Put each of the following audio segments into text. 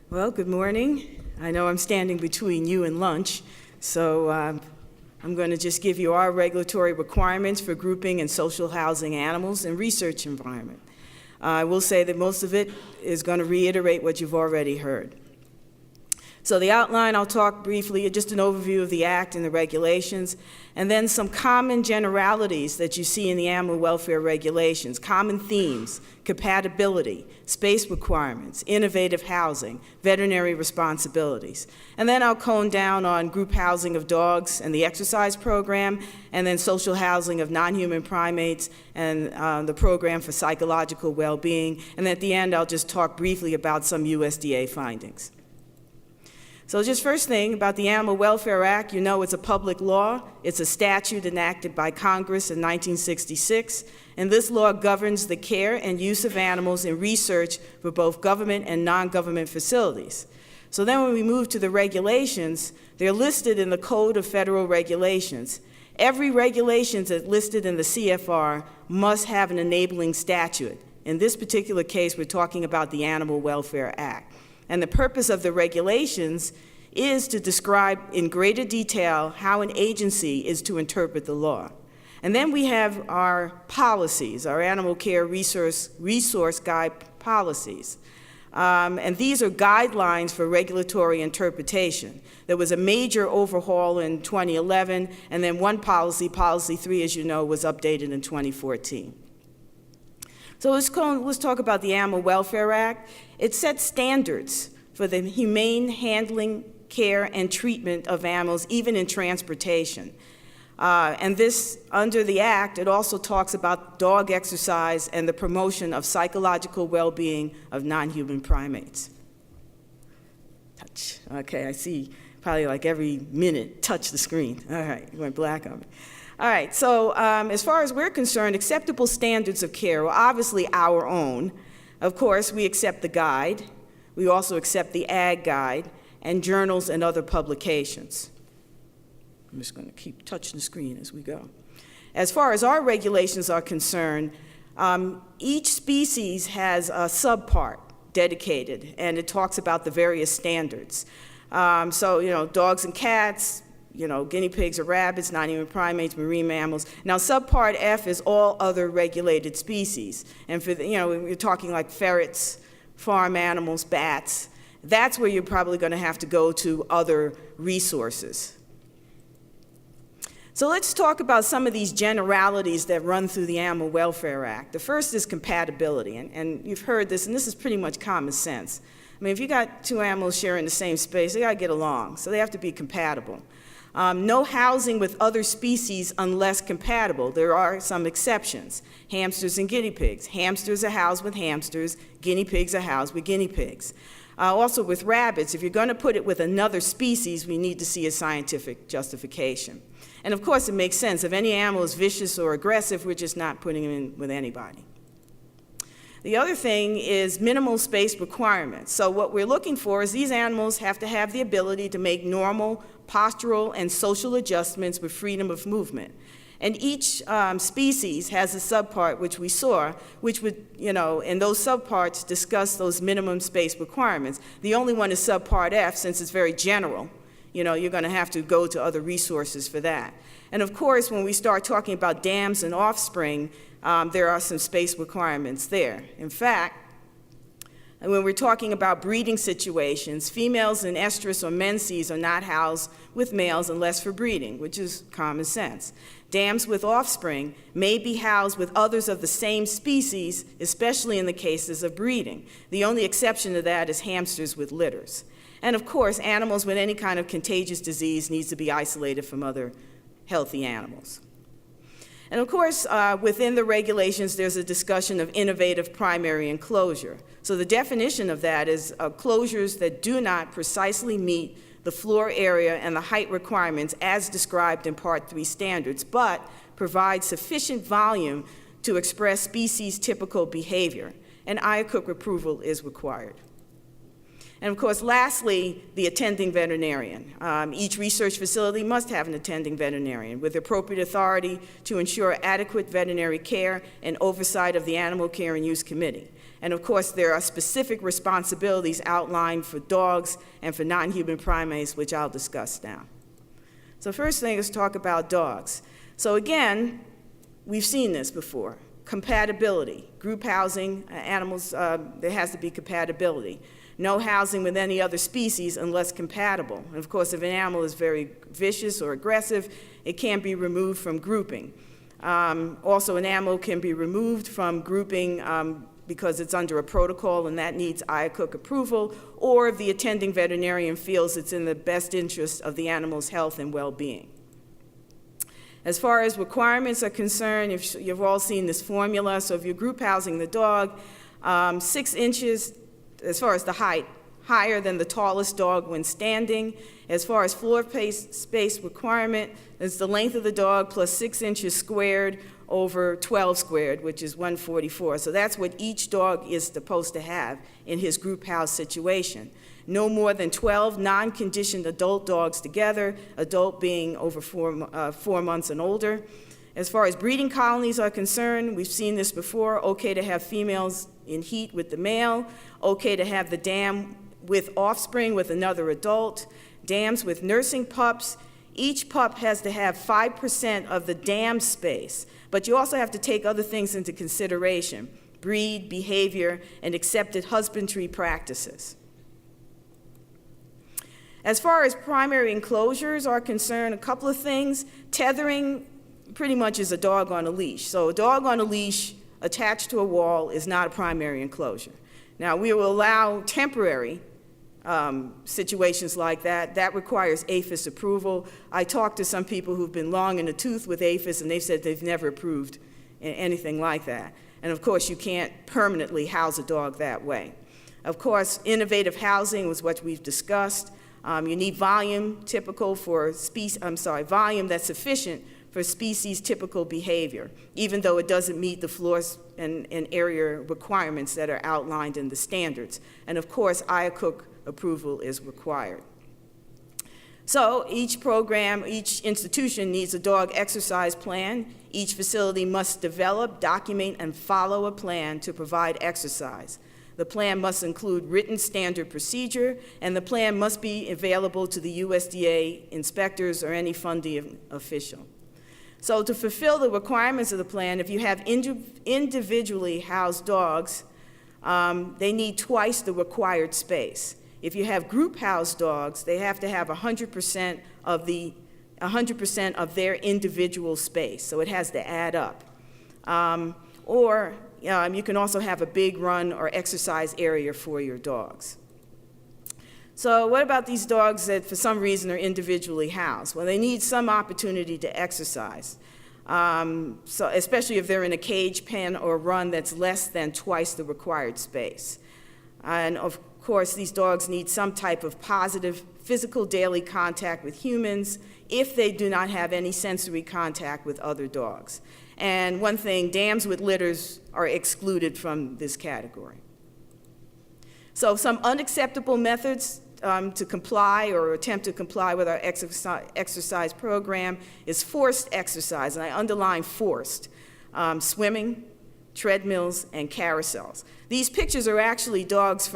Well, good morning. I know I'm standing between you and lunch, so I'm going to just give you our regulatory requirements for grouping and social housing animals in research environment. I will say that most of it is going to reiterate what you've already heard. So the outline, I'll talk briefly, just an overview of the Act and the regulations, and then some common generalities that you see in the animal welfare regulations, common themes, compatibility, space requirements, innovative housing, veterinary responsibilities. And then I'll cone down on group housing of dogs and the exercise program, and then social housing of non-human primates and the program for psychological well-being. And at the end, I'll just talk briefly about some USDA findings. So just first thing about the Animal Welfare Act, you know it's a public law. It's a statute enacted by Congress in 1966, and this law governs the care and use of animals in research for both government and non-government facilities. So then when we move to the regulations, they're listed in the Code of Federal Regulations. Every regulation that's listed in the CFR must have an enabling statute. In this particular case, we're talking about the Animal Welfare Act. And the purpose of the regulations is to describe in greater detail how an agency is to interpret the law. And then we have our policies, our animal care resource guide policies. And these are guidelines for regulatory interpretation. There was a major overhaul in 2011, and then one policy, Policy 3, as you know, was updated in 2014. So let's talk about the Animal Welfare Act. It sets standards for the humane handling, care, and treatment of animals, even in transportation. And this, under the Act, it also talks about dog exercise and the promotion of psychological well-being of non-human primates. Touch. Okay, I see probably like every minute, touch the screen. All right, you went black on me. All right, so as far as we're concerned, acceptable standards of care are obviously our own. Of course, we accept the guide. We also accept the Ag Guide and journals and other publications. I'm just going to keep touching the screen as we go. As far as our regulations are concerned, each species has a subpart dedicated, and it talks about the various standards. So, you know, dogs and cats, you know, guinea pigs or rabbits, non-human primates, marine mammals. Now, subpart F is all other regulated species. And for, you know, we're talking like ferrets, farm animals, bats. That's where you're probably going to have to go to other resources. So let's talk about some of these generalities that run through the Animal Welfare Act. The first is compatibility, and you've heard this, and this is pretty much common sense. I mean, if you got two animals sharing the same space, they got to get along, so they have to be compatible. No housing with other species unless compatible. There are some exceptions. Hamsters and guinea pigs. Hamsters are housed with hamsters. Guinea pigs are housed with guinea pigs. Also with rabbits, if you're going to put it with another species, we need to see a scientific justification. And of course, it makes sense. If any animal is vicious or aggressive, we're just not putting them in with anybody. The other thing is minimal space requirements. So what we're looking for is these animals have to have the ability to make normal postural and social adjustments with freedom of movement. And each species has a subpart, which we saw, which would, you know, and those subparts discuss those minimum space requirements. The only one is subpart F, since it's very general. You know, you're going to have to go to other resources for that. And of course, when we start talking about dams and offspring, there are some space requirements there. In fact, when we're talking about breeding situations, females in estrus or menses are not housed with males unless for breeding, which is common sense. Dams with offspring may be housed with others of the same species, especially in the cases of breeding. The only exception to that is hamsters with litters. And of course, animals with any kind of contagious disease needs to be isolated from other healthy animals. And of course, within the regulations, there's a discussion of innovative primary enclosure. So the definition of that is closures that do not precisely meet the floor area and the height requirements as described in Part 3 standards, but provide sufficient volume to express species-typical behavior. And IACUC approval is required. And of course, lastly, the attending veterinarian. Each research facility must have an attending veterinarian with appropriate authority to ensure adequate veterinary care and oversight of the Animal Care and Use Committee. And of course, there are specific responsibilities outlined for dogs and for non-human primates, which I'll discuss now. So first thing is talk about dogs. So again, we've seen this before. Compatibility. Group housing, animals, there has to be compatibility. No housing with any other species unless compatible. And of course, if an animal is very vicious or aggressive, it can't be removed from grouping. Also, an animal can be removed from grouping because it's under a protocol and that needs IACUC approval, or if the attending veterinarian feels it's in the best interest of the animal's health and well-being. As far as requirements are concerned, you've all seen this formula, so if you're group housing the dog, 6 inches, as far as the height, higher than the tallest dog when standing. As far as floor space requirement, it's the length of the dog plus 6 inches squared over 12 squared, which is 144. So that's what each dog is supposed to have in his group house situation. No more than 12 non-conditioned adult dogs together, adult being over 4 months and older. As far as breeding colonies are concerned, we've seen this before, okay to have females in heat with the male, okay to have the dam with offspring with another adult, dams with nursing pups. Each pup has to have 5% of the dam space, but you also have to take other things into consideration, breed, behavior, and accepted husbandry practices. As far as primary enclosures are concerned, a couple of things. Tethering pretty much is a dog on a leash. So a dog on a leash attached to a wall is not a primary enclosure. Now, we will allow temporary situations like that. That requires APHIS approval. I talked to some people who've been long in the tooth with APHIS, and they've said they've never approved anything like that. And of course, you can't permanently house a dog that way. Of course, innovative housing was what we've discussed. You need volume volume that's sufficient for species typical behavior, even though it doesn't meet the floor and area requirements that are outlined in the standards. And of course, IACUC approval is required. So each program, each institution needs a dog exercise plan. Each facility must develop, document, and follow a plan to provide exercise. The plan must include written standard procedure, and the plan must be available to the USDA inspectors or any funding official. So to fulfill the requirements of the plan, if you have individually housed dogs, they need twice the required space. If you have group housed dogs, they have to have 100% of their individual space, so it has to add up. You can also have a big run or exercise area for your dogs. So what about these dogs that for some reason are individually housed? Well, they need some opportunity to exercise, so especially if they're in a cage pen or run that's less than twice the required space. And of course, these dogs need some type of positive physical daily contact with humans if they do not have any sensory contact with other dogs. And one thing, dams with litters are excluded from this category. So some unacceptable methods to comply or attempt to comply with our exercise program is forced exercise, and I underline forced, swimming, treadmills, and carousels. These pictures are actually dogs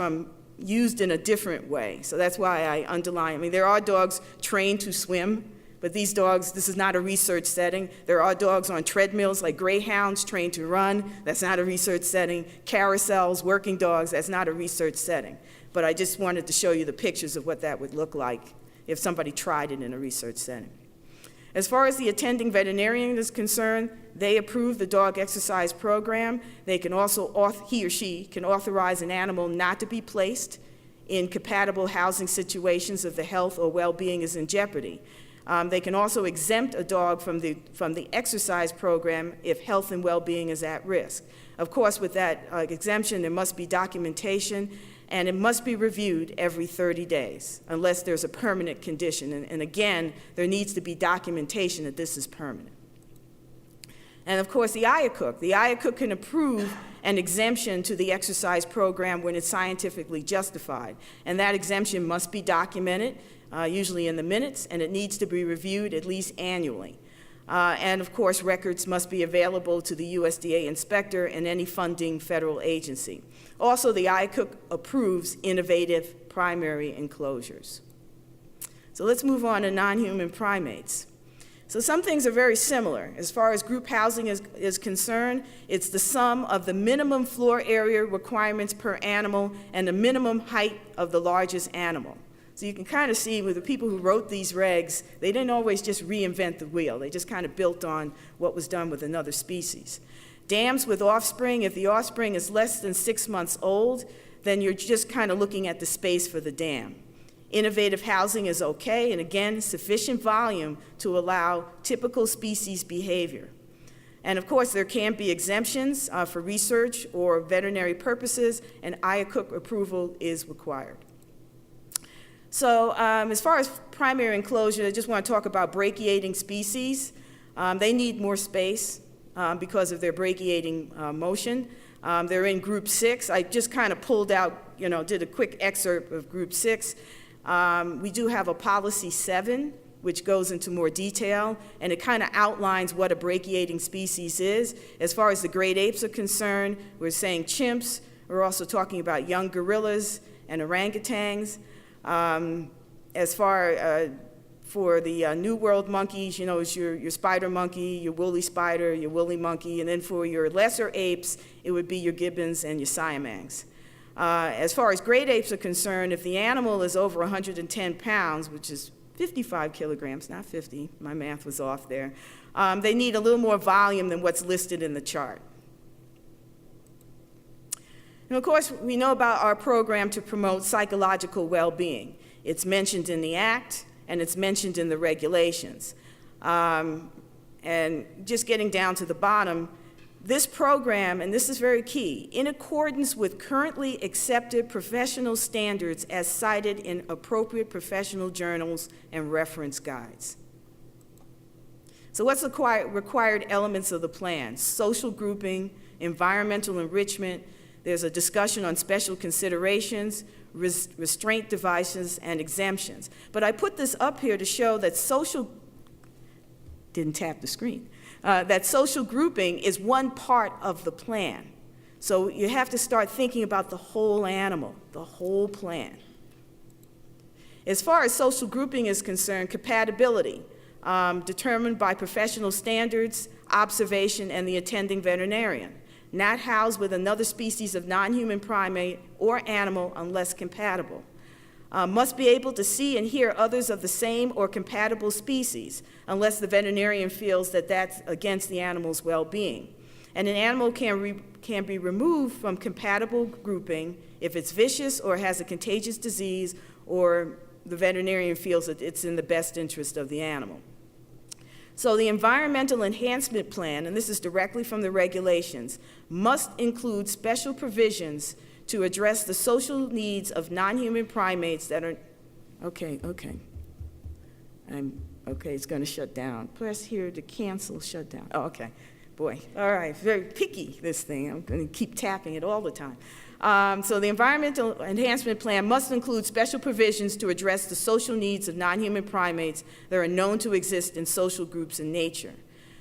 used in a different way, so that's why I underline. I mean, there are dogs trained to swim, but these dogs, this is not a research setting. There are dogs on treadmills like greyhounds trained to run. That's not a research setting. Carousels, working dogs, that's not a research setting. But I just wanted to show you the pictures of what that would look like if somebody tried it in a research setting. As far as the attending veterinarian is concerned, they approve the dog exercise program. They can also, he or she can authorize an animal not to be placed in compatible housing situations if the health or well-being is in jeopardy. They can also exempt a dog from the exercise program if health and well-being is at risk. Of course, with that exemption, there must be documentation, and it must be reviewed every 30 days, unless there's a permanent condition. And again, there needs to be documentation that this is permanent. And of course, the IACUC can approve an exemption to the exercise program when it's scientifically justified. And that exemption must be documented, usually in the minutes, and it needs to be reviewed at least annually. And of course, records must be available to the USDA inspector and any funding federal agency. Also, the IACUC approves innovative primary enclosures. So let's move on to non-human primates. So some things are very similar. As far as group housing is concerned, it's the sum of the minimum floor area requirements per animal and the minimum height of the largest animal. So you can kind of see with the people who wrote these regs, they didn't always just reinvent the wheel. They just kind of built on what was done with another species. Dams with offspring, if the offspring is less than 6 months old, then you're just kind of looking at the space for the dam. Innovative housing is okay, and again, sufficient volume to allow typical species behavior. And of course, there can be exemptions for research or veterinary purposes, and IACUC approval is required. So as far as primary enclosure, I just want to talk about brachiating species. They need more space because of their brachiating motion. They're in group 6. I just kind of pulled out, did a quick excerpt of group 6. We do have a policy 7, which goes into more detail, and it kind of outlines what a brachiating species is. As far as the great apes are concerned, we're saying chimps. We're also talking about young gorillas and orangutans. As far for the New World monkeys, it's your spider monkey, your woolly spider, your woolly monkey, and then for your lesser apes, it would be your gibbons and your siamangs. As far as great apes are concerned, if the animal is over 110 pounds, which is 55 kilograms, not 50, my math was off there, they need a little more volume than what's listed in the chart. And of course, we know about our program to promote psychological well-being. It's mentioned in the Act, and it's mentioned in the regulations. And just getting down to the bottom, this program, and this is very key, in accordance with currently accepted professional standards as cited in appropriate professional journals and reference guides. So what's the required elements of the plan? Social grouping, environmental enrichment. There's a discussion on special considerations, restraint devices, and exemptions. But I put this up here to show that didn't tap the screen, that social grouping is one part of the plan. So you have to start thinking about the whole animal, the whole plan. As far as social grouping is concerned, compatibility, determined by professional standards, observation, and the attending veterinarian. Not housed with another species of non-human primate or animal unless compatible. Must be able to see and hear others of the same or compatible species unless the veterinarian feels that that's against the animal's well-being. And an animal can be removed from compatible grouping if it's vicious or has a contagious disease or the veterinarian feels that it's in the best interest of the animal. So the environmental enhancement plan, and this is directly from the regulations, must include special provisions to address the social needs of non-human primates that are, okay, it's going to shut down. Press here to cancel, shut down. Oh, okay, boy, all right, very picky, this thing. I'm going to keep tapping it all the time. So the environmental enhancement plan must include special provisions to address the social needs of non-human primates that are known to exist in social groups in nature.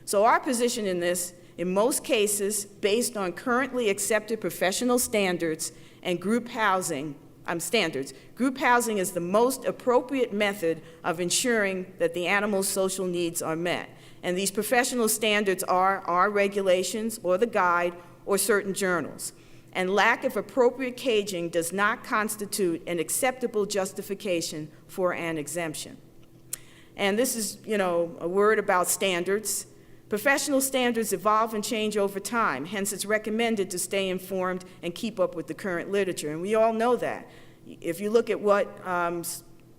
So our position in this, in most cases, based on currently accepted professional standards and group housing standards, group housing is the most appropriate method of ensuring that the animal's social needs are met. And these professional standards are our regulations or the guide or certain journals. And lack of appropriate caging does not constitute an acceptable justification for an exemption. And this is, a word about standards. Professional standards evolve and change over time. Hence, it's recommended to stay informed and keep up with the current literature. And we all know that. If you look at what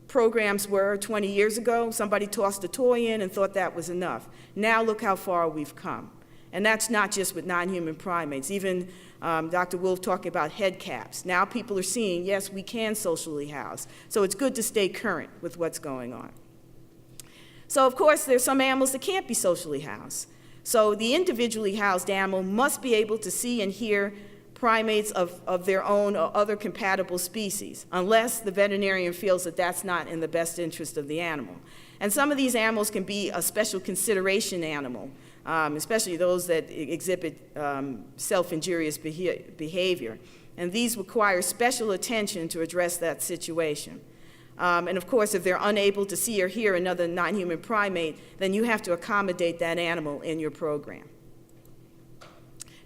programs were 20 years ago, somebody tossed a toy in and thought that was enough. Now look how far we've come. And that's not just with non-human primates. Even Dr. Wolf talking about head caps. Now people are seeing, yes, we can socially house. So it's good to stay current with what's going on. So of course, there's some animals that can't be socially housed. So the individually housed animal must be able to see and hear primates of their own or other compatible species, unless the veterinarian feels that that's not in the best interest of the animal. And some of these animals can be a special consideration animal, especially those that exhibit self-injurious behavior. And these require special attention to address that situation. And of course, if they're unable to see or hear another non-human primate, then you have to accommodate that animal in your program.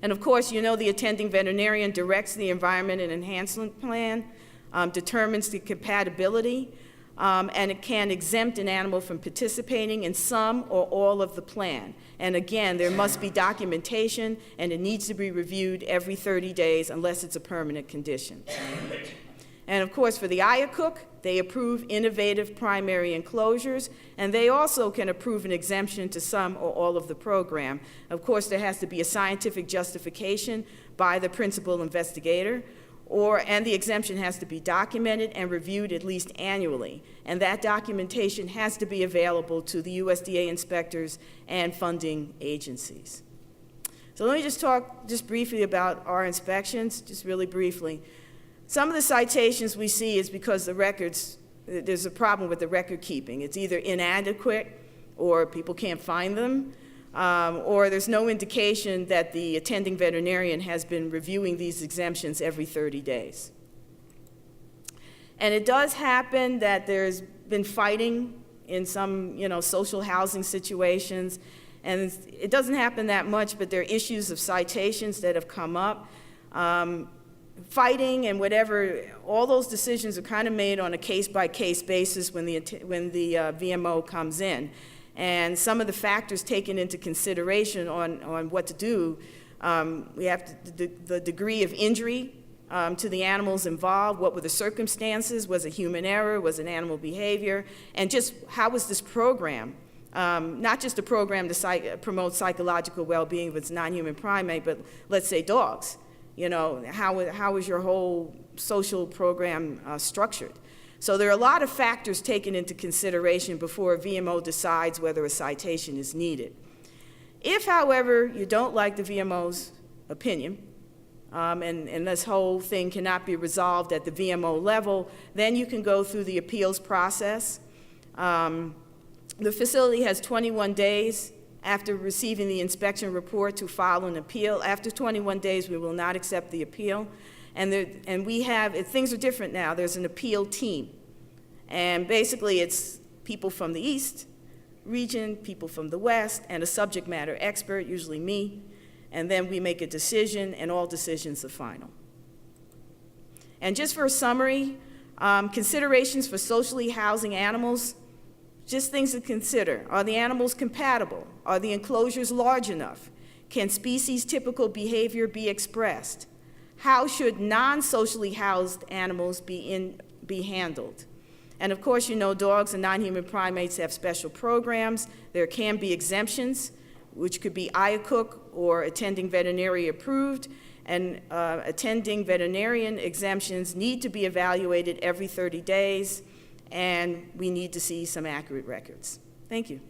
And of course, you know the attending veterinarian directs the environment and enhancement plan, determines the compatibility, and it can exempt an animal from participating in some or all of the plan. And again, there must be documentation, and it needs to be reviewed every 30 days unless it's a permanent condition. And of course, for the IACUC, they approve innovative primary enclosures, and they also can approve an exemption to some or all of the program. Of course, there has to be a scientific justification by the principal investigator, and the exemption has to be documented and reviewed at least annually. And that documentation has to be available to the USDA inspectors and funding agencies. So let me just talk just briefly about our inspections, just really briefly. Some of the citations we see is because there's a problem with the record keeping. It's either inadequate or people can't find them, or there's no indication that the attending veterinarian has been reviewing these exemptions every 30 days. And it does happen that there's been fighting in some, social housing situations, and it doesn't happen that much, but there are issues of citations that have come up. Fighting and whatever, all those decisions are kind of made on a case-by-case basis when the VMO comes in. And some of the factors taken into consideration on what to do, we have the degree of injury to the animals involved, what were the circumstances, was it human error, was it animal behavior, and just how was this program? Not just a program to promote psychological well-being of its non-human primate, but let's say dogs. How is your whole social program structured? So there are a lot of factors taken into consideration before a VMO decides whether a citation is needed. If, however, you don't like the VMO's opinion, and this whole thing cannot be resolved at the VMO level, then you can go through the appeals process. The facility has 21 days after receiving the inspection report to file an appeal. After 21 days, we will not accept the appeal. And we have, things are different now, there's an appeal team. And basically it's people from the East region, people from the West, and a subject matter expert, usually me. And then we make a decision, and all decisions are final. And just for a summary, considerations for socially housing animals, just things to consider. Are the animals compatible? Are the enclosures large enough? Can species-typical behavior be expressed? How should non-socially housed animals be handled? And of course, dogs and non-human primates have special programs. There can be exemptions, which could be IACUC or attending veterinarian approved, and attending veterinarian exemptions need to be evaluated every 30 days. And we need to see some accurate records. Thank you.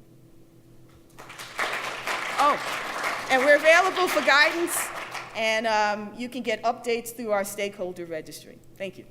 Oh, and we're available for guidance, and you can get updates through our stakeholder registry. Thank you.